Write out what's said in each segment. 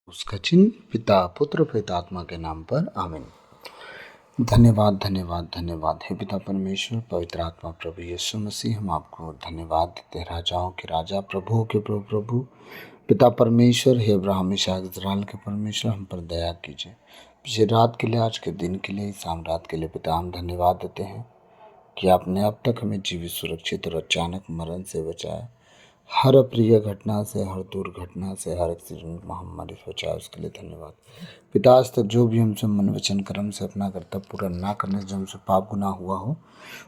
उसका चिन्ह पिता पुत्र पवित्रात्मा के नाम पर आमीन। धन्यवाद धन्यवाद धन्यवाद हे पिता परमेश्वर पवित्र आत्मा प्रभु यीशु मसीह, हम आपको धन्यवाद देते हैं। राजाओं के राजा प्रभुओं के प्रभु प्रभु पिता परमेश्वर हे अब्राहम इसहाक इस्राएल के परमेश्वर, हम पर दया कीजिए। पिछली रात के लिए, आज के दिन के लिए, शाम रात के लिए पिता हम धन्यवाद देते हैं कि आपने अब तक हमें जीवित सुरक्षित और अचानक मरण से बचाया। हर अप्रिय घटना से, हर दुर्घटना से, हर एक्सीडेंट महामारी से बचाया, उसके लिए धन्यवाद। पिता आज तक जो भी हमसे मन वचन कर्म से अपना कर्तव्य पूरा ना करने से जो हमसे पाप गुनाह हुआ हो,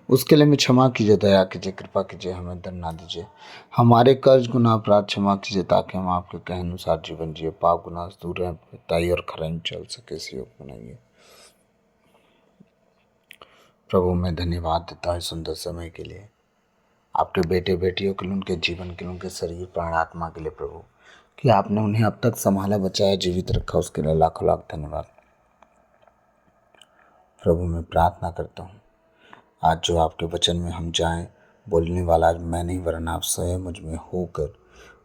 उसके लिए हमें क्षमा कीजिए, दया कीजिए, कृपा कीजिए, हमें दंड ना दीजिए। हमारे कर्ज गुनाह अपराध क्षमा कीजिए ताकि हम आपके कहे अनुसार जीवन जिए, पाप गुनाह से दूर रहें, पिताई और खरन चल सके, इस योग बनाइए। प्रभु मैं धन्यवाद देता हूँ सुंदर समय के लिए, आपके बेटे बेटियों के लिए, उनके जीवन के लिए, उनके शरीर प्राण आत्मा के लिए प्रभु, कि आपने उन्हें अब तक संभाला, बचाया, जीवित रखा, उसके लिए लाखों लाख धन्यवाद। प्रभु मैं प्रार्थना करता हूँ आज जो आपके वचन में हम जाएं, बोलने वाला आज मैं नहीं वरन आप स्वयं मुझ में होकर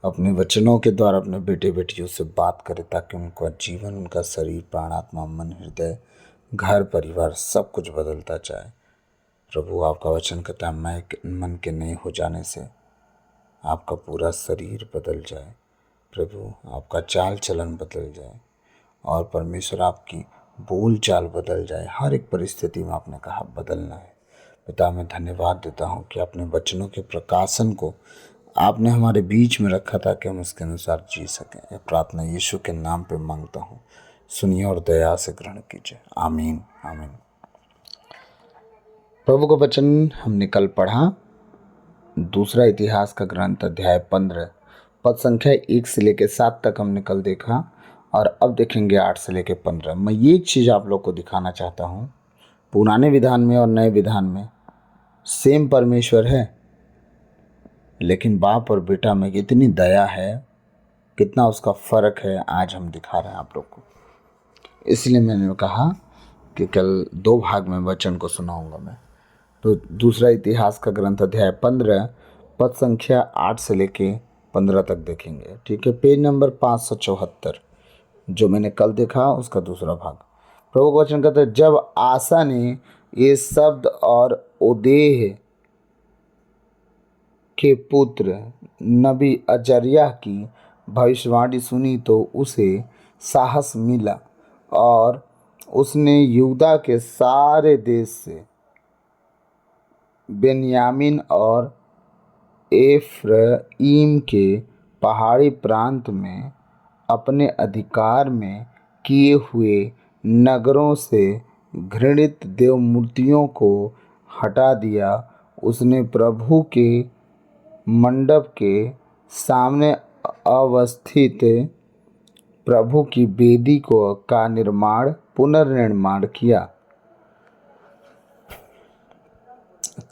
अपने वचनों के द्वारा अपने बेटे बेटियों से बात करें, ताकि उनका जीवन, उनका शरीर प्राण आत्मा मन हृदय घर परिवार सब कुछ बदलता जाए। प्रभु आपका वचन कहता है मैं मन के नए हो जाने से आपका पूरा शरीर बदल जाए, प्रभु आपका चाल चलन बदल जाए और परमेश्वर आपकी बोल चाल बदल जाए। हर एक परिस्थिति में आपने कहा बदलना है। पिता मैं धन्यवाद देता हूँ कि अपने वचनों के प्रकाशन को आपने हमारे बीच में रखा ताकि हम उसके अनुसार जी सकें। यह प्रार्थना यीशु के नाम पे मांगता हूँ, सुनिए और दया से ग्रहण कीजिए, आमीन आमीन। प्रभु का वचन हमने कल पढ़ा, दूसरा इतिहास का ग्रंथ अध्याय 15 पद संख्या 1 से लेकर 7 तक हमने कल देखा, और अब देखेंगे 8 से लेकर 15। मैं ये एक चीज़ आप लोग को दिखाना चाहता हूँ, पुराने विधान में और नए विधान में सेम परमेश्वर है, लेकिन बाप और बेटा में कितनी दया है, कितना उसका फ़र्क है, आज हम दिखा रहे हैं आप लोग को। इसलिए मैंने कहा कि कल 2 भाग में वचन को सुनाऊंगा मैं। तो दूसरा इतिहास का ग्रंथ अध्याय 15 पद संख्या 8 से लेके 15 तक देखेंगे, ठीक है। पेज नंबर 574 जो मैंने कल देखा उसका दूसरा भाग। प्रभु का वचन कहता है, जब आसा ने ये शब्द और ओदेह के पुत्र नबी अजर्याह की भविष्यवाणी सुनी तो उसे साहस मिला और उसने यहूदा के सारे देश से बेन्यामीन और एफ्राइम के पहाड़ी प्रांत में अपने अधिकार में किए हुए नगरों से घृणित देव मूर्तियों को हटा दिया। उसने प्रभु के मंडप के सामने अवस्थित प्रभु की वेदी को का निर्माण पुनर्निर्माण किया।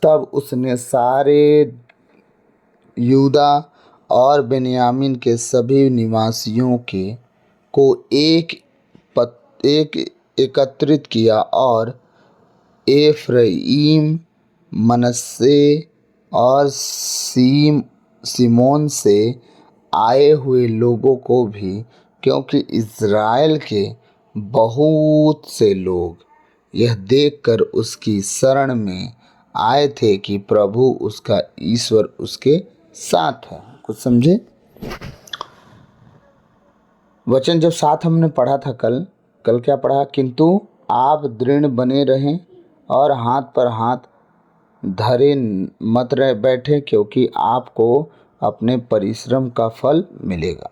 तब उसने सारे यहूदा और बेन्यामीन के सभी निवासियों के को एक एकत्रित किया और एफ्राइम, मनश्शे और सिमोन से आए हुए लोगों को भी, क्योंकि इज़राइल के बहुत से लोग यह देखकर उसकी शरण में आए थे कि प्रभु उसका ईश्वर उसके साथ है। कुछ समझे? वचन जब साथ हमने पढ़ा था कल क्या पढ़ा? किंतु आप दृढ़ बने रहें और हाथ पर हाथ धरे मत रह बैठे, क्योंकि आपको अपने परिश्रम का फल मिलेगा।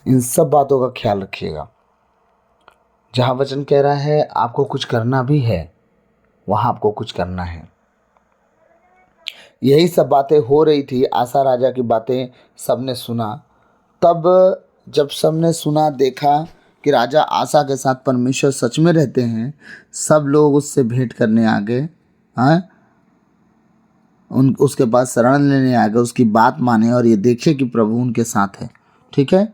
इन सब बातों का ख्याल रखिएगा। जहाँ वचन कह रहा है आपको कुछ करना भी है, वहाँ आपको कुछ करना है। यही सब बातें हो रही थी, आसा राजा की बातें सबने सुना। तब जब सबने सुना, देखा कि राजा आसा के साथ परमेश्वर सच में रहते हैं, सब लोग उससे भेंट करने आ गए, उसके पास शरण लेने आ गए, उसकी बात माने और ये देखे कि प्रभु उनके साथ है, ठीक है।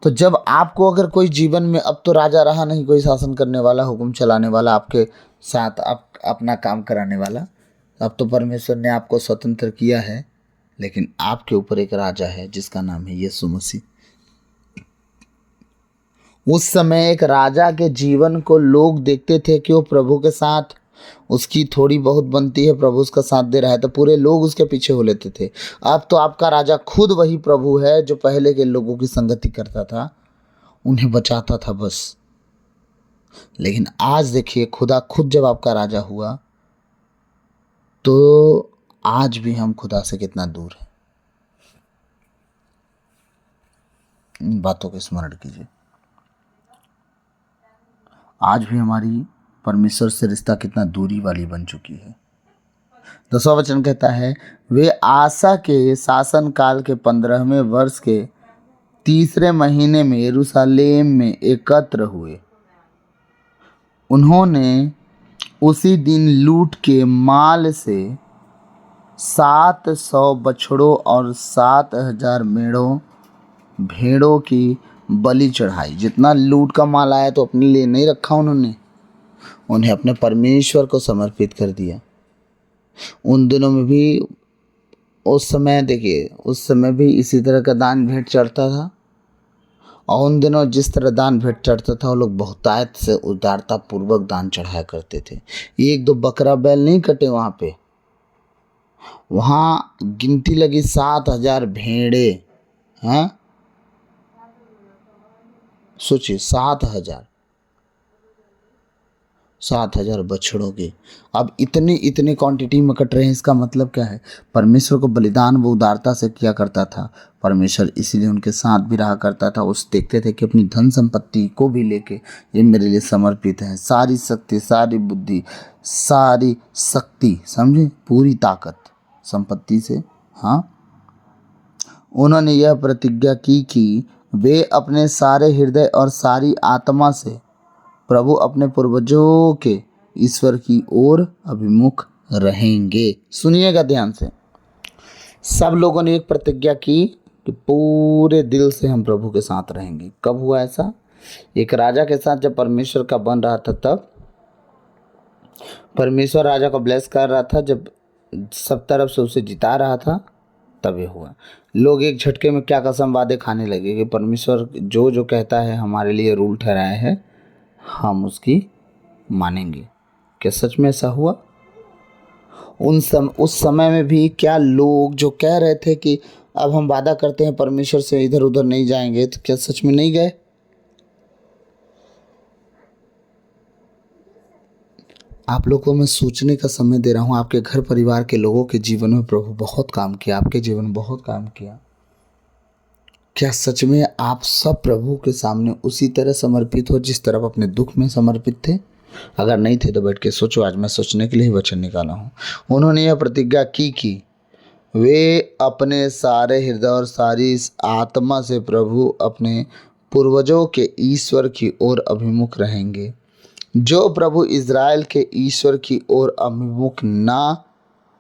तो जब आपको अगर कोई जीवन में, अब तो राजा रहा नहीं कोई शासन करने वाला, हुक्म चलाने वाला, आपके साथ अपना काम कराने वाला, अब तो परमेश्वर ने आपको स्वतंत्र किया है, लेकिन आपके ऊपर एक राजा है जिसका नाम है यीशु मसीह। उस समय एक राजा के जीवन को लोग देखते थे कि वो प्रभु के साथ उसकी थोड़ी बहुत बनती है, प्रभु उसका साथ दे रहा है, तो पूरे लोग उसके पीछे हो लेते थे। अब तो आपका राजा खुद वही प्रभु है जो पहले के लोगों की संगति करता था, उन्हें बचाता था बस। लेकिन आज देखिए, खुदा खुद जब आपका राजा हुआ तो आज भी हम खुदा से कितना दूर हैं। इन बातों को स्मरण कीजिए। आज भी हमारी परमेश्वर से रिश्ता कितना दूरी वाली बन चुकी है। 10वां वचन कहता है, वे आसा के शासन काल के 15वें वर्ष के 3 महीने में यरूशलेम में एकत्र हुए। उन्होंने उसी दिन लूट के माल से 700 बछड़ों और 7000 भेड़ों की बलि चढ़ाई। जितना लूट का माल आया तो अपने लिए नहीं रखा उन्होंने, उन्हें अपने परमेश्वर को समर्पित कर दिया। उन दिनों में भी, उस समय देखिए, उस समय भी इसी तरह का दान भेंट चढ़ता था। और उन दिनों जिस तरह दान भेंट चढ़ता था, वो लोग बहुतायत से उदारता पूर्वक दान चढ़ाया करते थे। एक दो बकरा बैल नहीं कटे वहाँ पे, वहाँ गिनती लगी 7000 भेड़े। हैं, सोचिए, 7000 बछड़ों की। अब इतने क्वांटिटी में कट रहे हैं, इसका मतलब क्या है? परमेश्वर को बलिदान वो उदारता से किया करता था। परमेश्वर इसीलिए उनके साथ भी रहा करता था। उस देखते थे कि अपनी धन संपत्ति को भी लेके ये मेरे लिए समर्पित है। सारी शक्ति, सारी बुद्धि, सारी शक्ति, समझे, पूरी ताकत संपत्ति से। हाँ, उन्होंने यह प्रतिज्ञा की कि वे अपने सारे हृदय और सारी आत्मा से प्रभु अपने पूर्वजों के ईश्वर की ओर अभिमुख रहेंगे। सुनिएगा ध्यान से, सब लोगों ने एक प्रतिज्ञा की कि पूरे दिल से हम प्रभु के साथ रहेंगे। कब हुआ ऐसा? एक राजा के साथ जब परमेश्वर का बन रहा था, तब परमेश्वर राजा को ब्लेस कर रहा था, जब सब तरफ से उसे जिता रहा था, तब ये हुआ। लोग एक झटके में क्या कसम वादे खाने लगे कि परमेश्वर जो जो कहता है हमारे लिए रूल ठहराया है, हम उसकी मानेंगे। क्या सच में ऐसा हुआ? उस समय में भी क्या लोग जो कह रहे थे कि अब हम वादा करते हैं परमेश्वर से इधर उधर नहीं जाएंगे, तो क्या सच में नहीं गए? आप लोगों को मैं सोचने का समय दे रहा हूँ। आपके घर परिवार के लोगों के जीवन में प्रभु बहुत काम किया, आपके जीवन में बहुत काम किया। क्या सच में आप सब प्रभु के सामने उसी तरह समर्पित हो जिस तरह अपने दुख में समर्पित थे? अगर नहीं थे तो बैठ के सोचो। आज मैं सोचने के लिए ही वचन निकाला हूँ। उन्होंने यह प्रतिज्ञा की कि वे अपने सारे हृदय और सारी आत्मा से प्रभु अपने पूर्वजों के ईश्वर की ओर अभिमुख रहेंगे। जो प्रभु इज़राइल के ईश्वर की ओर अभिमुख ना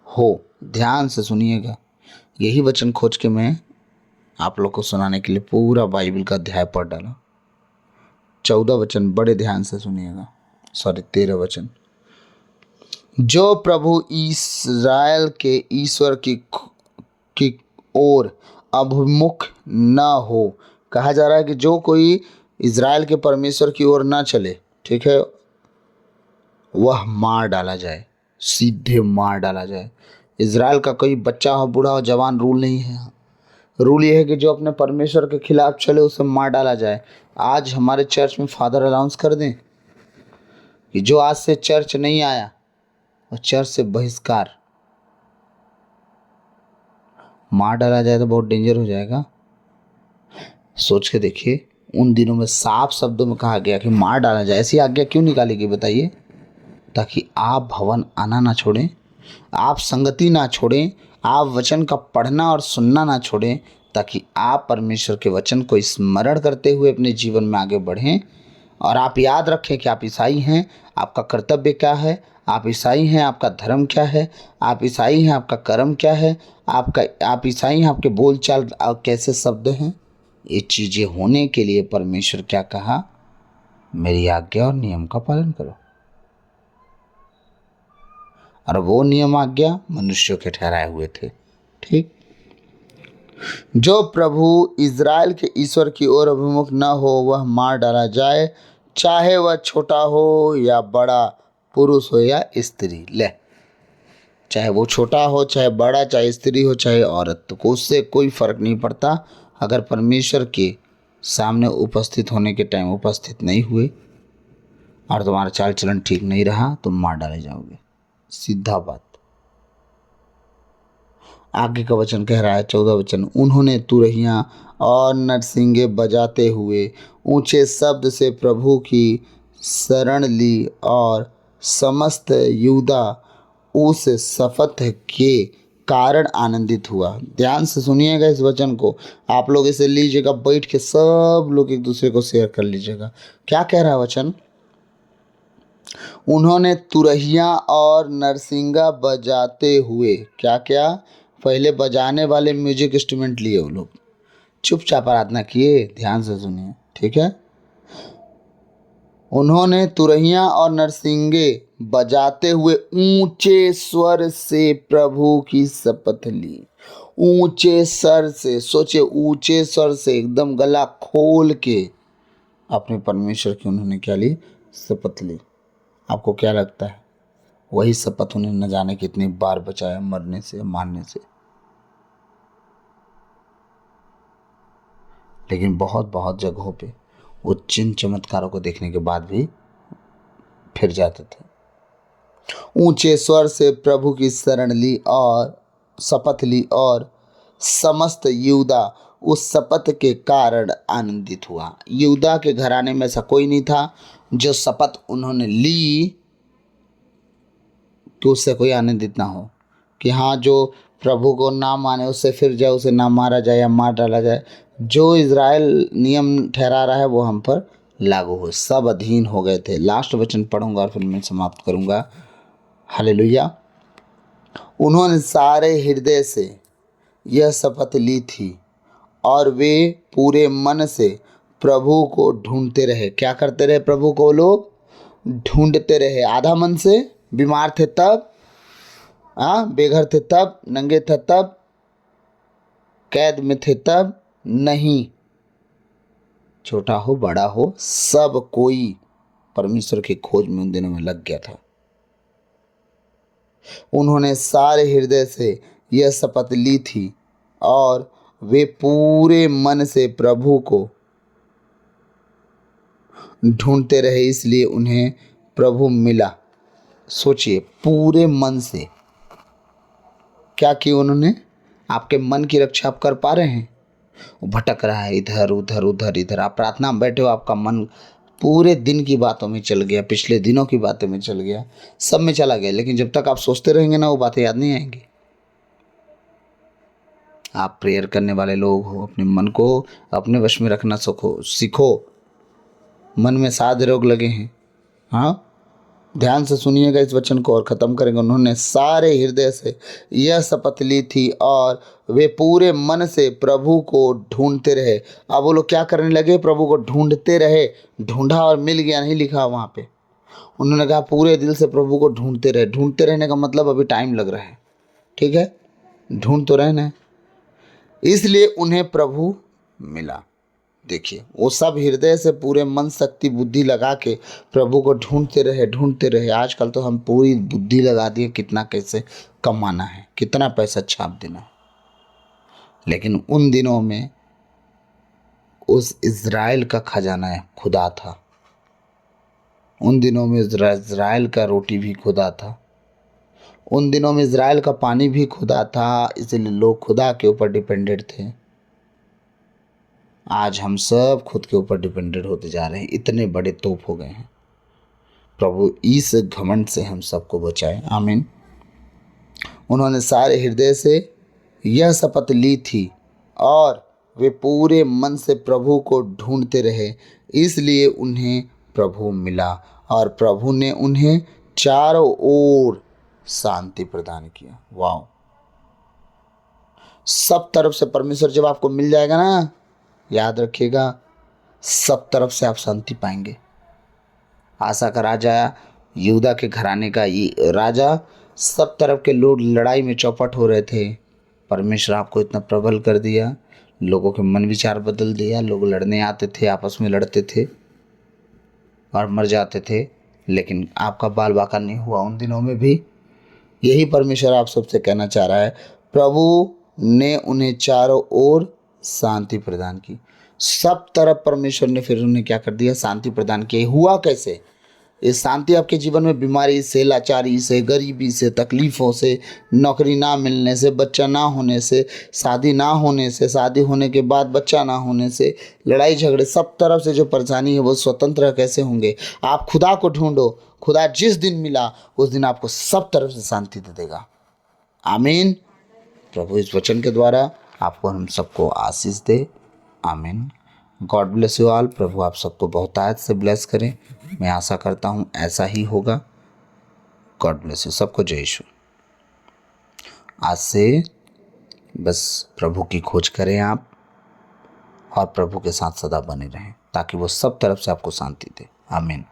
हो, ध्यान से सुनिएगा, यही वचन खोज के मैं आप लोग को सुनाने के लिए पूरा बाइबल का अध्याय पढ़ डाला। 14 वचन बड़े ध्यान से सुनिएगा, 13 वचन। जो प्रभु इस्राएल के ईश्वर की ओर अभिमुख न हो, कहा जा रहा है कि जो कोई इज़राइल के परमेश्वर की ओर ना चले, ठीक है, वह मार डाला जाए, सीधे मार डाला जाए। इज़राइल का कोई बच्चा हो, बूढ़ा हो, जवान, रूल नहीं है। रूल ये है कि जो अपने परमेश्वर के खिलाफ चले उसे मार डाला जाए। आज हमारे चर्च में फादर अनाउंस कर दें कि जो आज से चर्च नहीं आया और चर्च से बहिष्कार, मार डाला जाए तो बहुत डेंजर हो जाएगा। सोच के देखिए, उन दिनों में साफ शब्दों में कहा गया कि मार डाला जाए। ऐसी आज्ञा क्यों निकाली गई बताइए? ताकि आप भवन आना ना छोड़ें, आप संगति ना छोड़ें, आप वचन का पढ़ना और सुनना ना छोड़ें, ताकि आप परमेश्वर के वचन को स्मरण करते हुए अपने जीवन में आगे बढ़ें। और आप याद रखें कि आप ईसाई हैं, आपका कर्तव्य क्या है, आप ईसाई हैं, आपका धर्म क्या है, आप ईसाई हैं, आपका कर्म क्या है, आप ईसाई हैं, आपके बोलचाल कैसे शब्द हैं। ये चीज़ें होने के लिए परमेश्वर क्या कहा? मेरी आज्ञा और नियम का पालन करो। और वो नियम आज्ञा मनुष्यों के ठहराए हुए थे। ठीक, जो प्रभु इज़राइल के ईश्वर की ओर अभिमुख न हो वह मार डाला जाए, चाहे वह छोटा हो या बड़ा, पुरुष हो या स्त्री। ले, चाहे वो छोटा हो चाहे बड़ा, चाहे स्त्री हो चाहे औरत, तो उससे कोई फर्क नहीं पड़ता। अगर परमेश्वर के सामने उपस्थित होने के टाइम उपस्थित नहीं हुए और तुम्हारा चाल चलन ठीक नहीं रहा, तुम मार डाले जाओगे। सीधा बात। आगे का वचन कह रहा है 14 वचन, उन्होंने तुरहियां और नरसिंगे बजाते हुए ऊंचे शब्द से प्रभु की शरण ली और समस्त यहूदा उस शपथ के कारण आनंदित हुआ। ध्यान से सुनिएगा इस वचन को, आप लोग इसे लीजिएगा, बैठ के सब लोग एक दूसरे को शेयर कर लीजिएगा। क्या कह रहा है वचन? उन्होंने तुरहिया और नरसिंगा बजाते हुए, क्या क्या? पहले बजाने वाले म्यूजिक इंस्ट्रूमेंट लिए वो लोग, चुपचाप आराधना किए। ध्यान से सुनिए, ठीक है। उन्होंने तुरहिया और नरसिंगे बजाते हुए ऊंचे स्वर से प्रभु की शपथ ली। ऊंचे स्वर से, सोचे, ऊंचे स्वर से एकदम गला खोल के अपने परमेश्वर की उन्होंने क्या ली? शपथ ली। आपको क्या लगता है वही शपथ उन्हें न जाने कितनी बार बचाया मरने से, मारने से? लेकिन बहुत बहुत जगहों पे वो चिन्ह चमत्कारों को देखने के बाद भी फिर जाते थे। ऊंचे स्वर से प्रभु की शरण ली और शपथ ली और समस्त यहूदा उस शपथ के कारण आनंदित हुआ। यहूदा के घराने में ऐसा कोई नहीं था जो शपथ उन्होंने ली तो उससे कोई आनंदित ना हो, कि हाँ जो प्रभु को ना माने उससे फिर जाए, उसे ना मारा जाए या मार डाला जाए। जो इज़राइल नियम ठहरा रहा है वो हम पर लागू हो। सब अधीन हो गए थे। लास्ट वचन पढ़ूंगा और फिर मैं समाप्त करूंगा। हालेलुया। उन्होंने सारे हृदय से यह शपथ ली थी और वे पूरे मन से प्रभु को ढूंढते रहे। क्या करते रहे? प्रभु को लोग ढूंढते रहे। आधा मन से, बीमार थे तब, बेघर थे तब, नंगे थे तब, कैद में थे तब, नहीं, छोटा हो बड़ा हो, सब कोई परमेश्वर की खोज में उन दिनों में लग गया था। उन्होंने सारे हृदय से यह शपथ ली थी और वे पूरे मन से प्रभु को ढूंढते रहे, इसलिए उन्हें प्रभु मिला। सोचिए, पूरे मन से क्या किया उन्होंने? आपके मन की रक्षा आप कर पा रहे हैं? वो भटक रहा है इधर उधर उधर इधर, आप प्रार्थना में बैठे हो, आपका मन पूरे दिन की बातों में चल गया, पिछले दिनों की बातों में चल गया, सब में चला गया। लेकिन जब तक आप सोचते रहेंगे ना, वो बातें याद नहीं आएंगी। आप प्रेयर करने वाले लोग हो, अपने मन को अपने वश में रखना सीखो। मन में साध रोग लगे हैं। हाँ, ध्यान से सुनिएगा इस वचन को और ख़त्म करेंगे। उन्होंने सारे हृदय से यह शपथ ली थी और वे पूरे मन से प्रभु को ढूंढते रहे। अब वो लोग क्या करने लगे? प्रभु को ढूंढते रहे। ढूंढा और मिल गया नहीं लिखा वहाँ पे। उन्होंने कहा पूरे दिल से प्रभु को ढूंढते रहे। ढूंढते रहने का मतलब अभी टाइम लग रहा है, ठीक है, ढूंढ तो रहना है। इसलिए उन्हें प्रभु मिला। देखिए, वो सब हृदय से पूरे मन शक्ति बुद्धि लगा के प्रभु को ढूंढते रहे। आजकल तो हम पूरी बुद्धि लगा दिए कितना कैसे कमाना है, कितना पैसा छाप देना है। लेकिन उन दिनों में उस इज़राइल का खजाना खुदा था। उन दिनों में इज़राइल का रोटी भी खुदा था। उन दिनों में इज़राइल का पानी भी खुदा था। इसलिए लोग खुदा के ऊपर डिपेंडेंट थे। आज हम सब खुद के ऊपर डिपेंडेंट होते जा रहे हैं, इतने बड़े तोप हो गए हैं। प्रभु इस घमंड से हम सबको बचाए, आमीन। उन्होंने सारे हृदय से यह शपथ ली थी और वे पूरे मन से प्रभु को ढूंढते रहे, इसलिए उन्हें प्रभु मिला और प्रभु ने उन्हें चारों ओर शांति प्रदान किया। वाह! सब तरफ से परमेश्वर जब आपको मिल जाएगा ना, याद रखिएगा, सब तरफ से आप शांति पाएंगे। आशा का राजा, यहूदा के घराने का ये राजा, सब तरफ के लोग लड़ाई में चौपट हो रहे थे। परमेश्वर आपको इतना प्रबल कर दिया, लोगों के मन विचार बदल दिया। लोग लड़ने आते थे, आपस में लड़ते थे और मर जाते थे, लेकिन आपका बाल बाका नहीं हुआ उन दिनों में भी। यही परमेश्वर आप सबसे कहना चाह रहा है। प्रभु ने उन्हें चारों ओर शांति प्रदान की। सब तरफ परमेश्वर ने फिर उन्हें क्या कर दिया? शांति प्रदान की। हुआ कैसे? ये शांति आपके जीवन में बीमारी से, लाचारी से, गरीबी से, तकलीफ़ों से, नौकरी ना मिलने से, बच्चा ना होने से, शादी ना होने से, शादी होने के बाद बच्चा ना होने से, लड़ाई झगड़े, सब तरफ से जो परेशानी है वो स्वतंत्र कैसे होंगे? आप खुदा को ढूंढो। खुदा जिस दिन मिला उस दिन आपको सब तरफ से शांति दे देगा। आमीन। प्रभु इस वचन के द्वारा आपको हम सबको आशीष दे। आमीन। God bless you all. प्रभु आप सबको बहुतायत से ब्लेस करें। मैं आशा करता हूँ ऐसा ही होगा। गॉड ब्लेस यू सबको। जय यीशु। आज से बस प्रभु की खोज करें आप और प्रभु के साथ सदा बने रहें, ताकि वो सब तरफ से आपको शांति दे। आमीन।